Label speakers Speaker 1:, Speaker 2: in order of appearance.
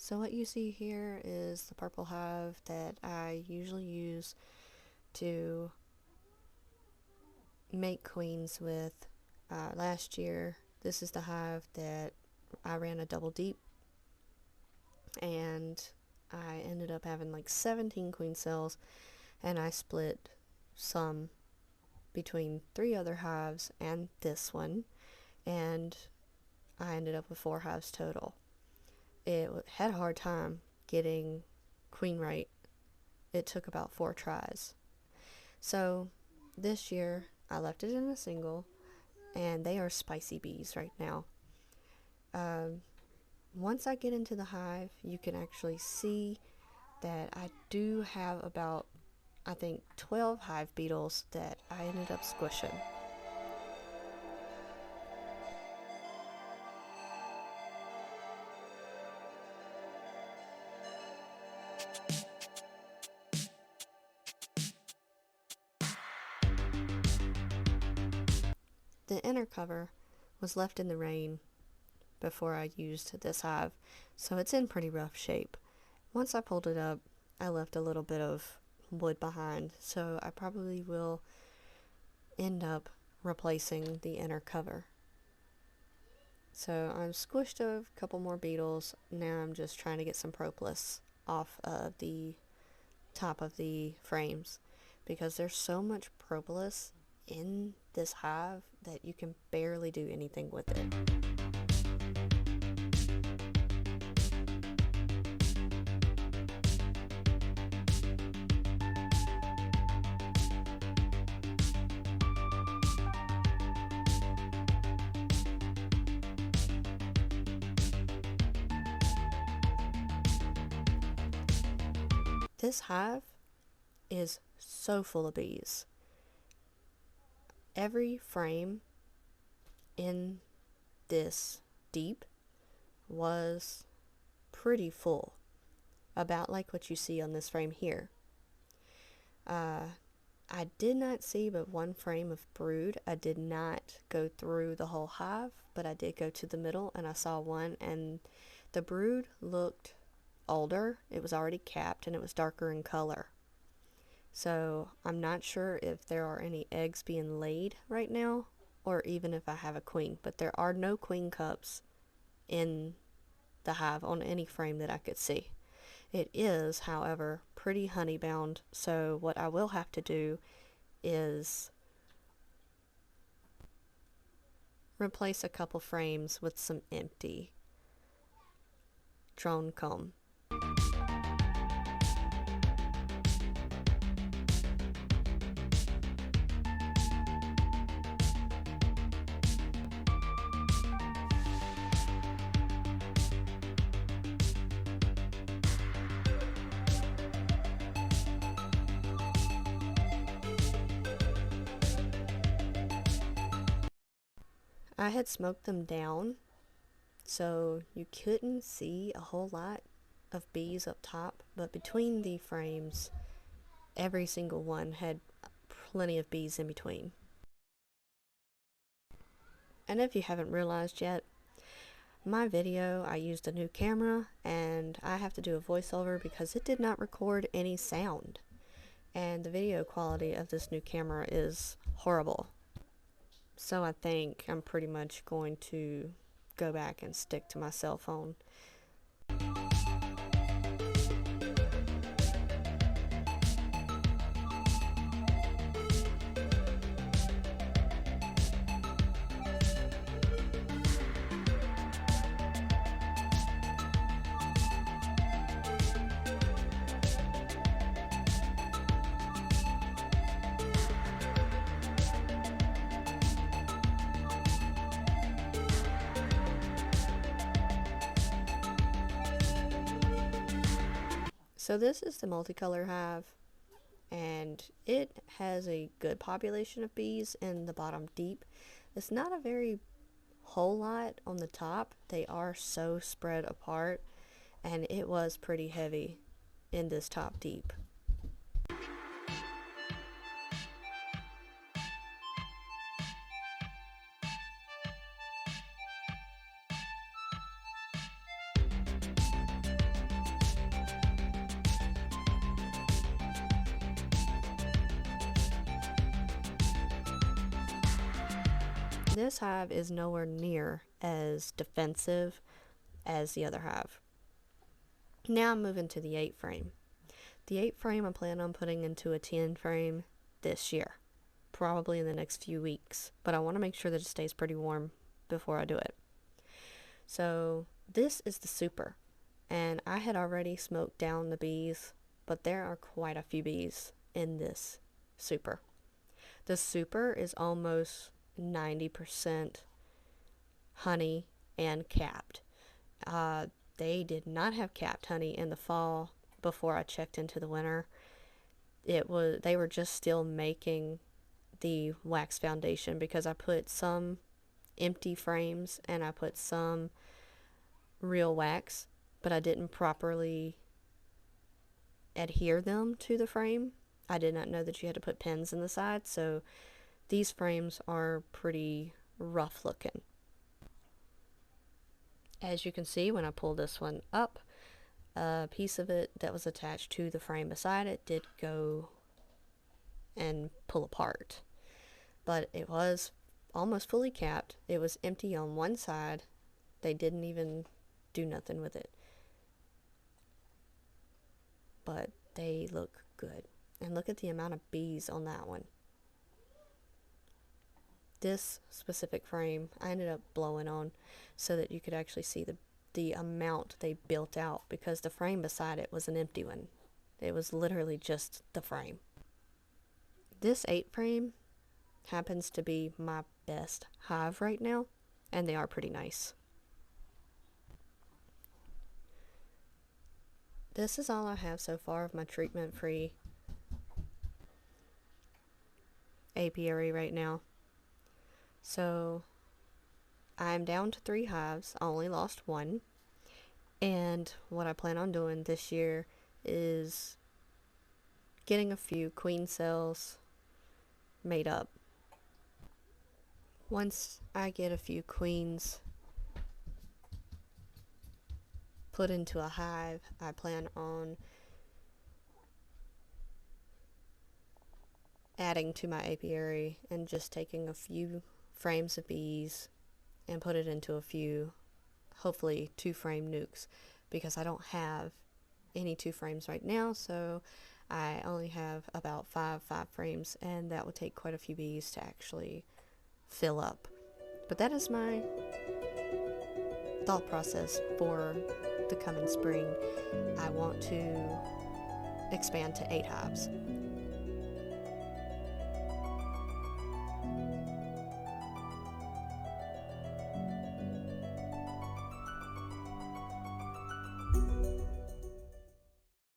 Speaker 1: So what you see here is the purple hive that I usually use to make queens with. Last year, this is the hive that I ran a double deep, and I ended up having like 17 queen cells, and I split some between 3 other hives and this one, and I ended up with 4 hives total. It had a hard time getting queen right. It took about 4 tries. So this year I left it in a single, and they are spicy bees right now. Once I get into the hive, you can actually see that I do have about, I think, 12 hive beetles that I ended up squishing. The inner cover was left in the rain before I used this hive, so it's in pretty rough shape. Once I pulled it up, I left a little bit of wood behind, so I probably will end up replacing the inner cover. So I've squished a couple more beetles. Now I'm just trying to get some propolis off of the top of the frames, because there's so much propolis in this hive that you can barely do anything with it. This hive is so full of bees. Every frame in this deep was pretty full, about like what you see on this frame here. I did not see but one frame of brood. I did not go through the whole hive, but I did go to the middle and I saw one, and the brood looked older. It was already capped and it was darker in color. So I'm not sure if there are any eggs being laid right now, or even if I have a queen, but there are no queen cups in the hive on any frame that I could see. It is, however, pretty honeybound, so what I will have to do is replace a couple frames with some empty drone comb. I had smoked them down, so you couldn't see a whole lot of bees up top, but between the frames, every single one had plenty of bees in between. And if you haven't realized yet, my video, I used a new camera, and I have to do a voiceover because it did not record any sound. And the video quality of this new camera is horrible. So I think I'm pretty much going to go back and stick to my cell phone. So this is the multicolor hive, and it has a good population of bees in the bottom deep. It's not a very whole lot on the top. They are so spread apart, and it was pretty heavy in this top deep. This hive is nowhere near as defensive as the other hive. Now I'm moving to the 8 frame. The 8 frame I plan on putting into a 10 frame this year, probably in the next few weeks, but I want to make sure that it stays pretty warm before I do it. So this is the super, and I had already smoked down the bees, but there are quite a few bees in this super. The super is almost 90% honey and capped. They did not have capped honey in the fall before I checked into the winter. They were just still making the wax foundation because I put some empty frames and I put some real wax, but I didn't properly adhere them to the frame. I did not know that you had to put pins in the side, so these frames are pretty rough looking. As you can see, when I pull this one up, a piece of it that was attached to the frame beside it did go and pull apart, but it was almost fully capped. It was empty on one side. They didn't even do nothing with it, but they look good. And look at the amount of bees on that one. This specific frame I ended up blowing on so that you could actually see the amount they built out, because the frame beside it was an empty one. It was literally just the frame. This 8 frame happens to be my best hive right now, and they are pretty nice. This is all I have so far of my treatment-free apiary right now. So I'm down to 3 hives. I only lost 1. And what I plan on doing this year is getting a few queen cells made up. Once I get a few queens put into a hive, I plan on adding to my apiary and just taking a few frames of bees and put it into a few, hopefully 2 frame nukes, because I don't have any 2 frames right now, so I only have about 5 frames, and that would take quite a few bees to actually fill up. But that is my thought process for the coming spring. I want to expand to 8 hives.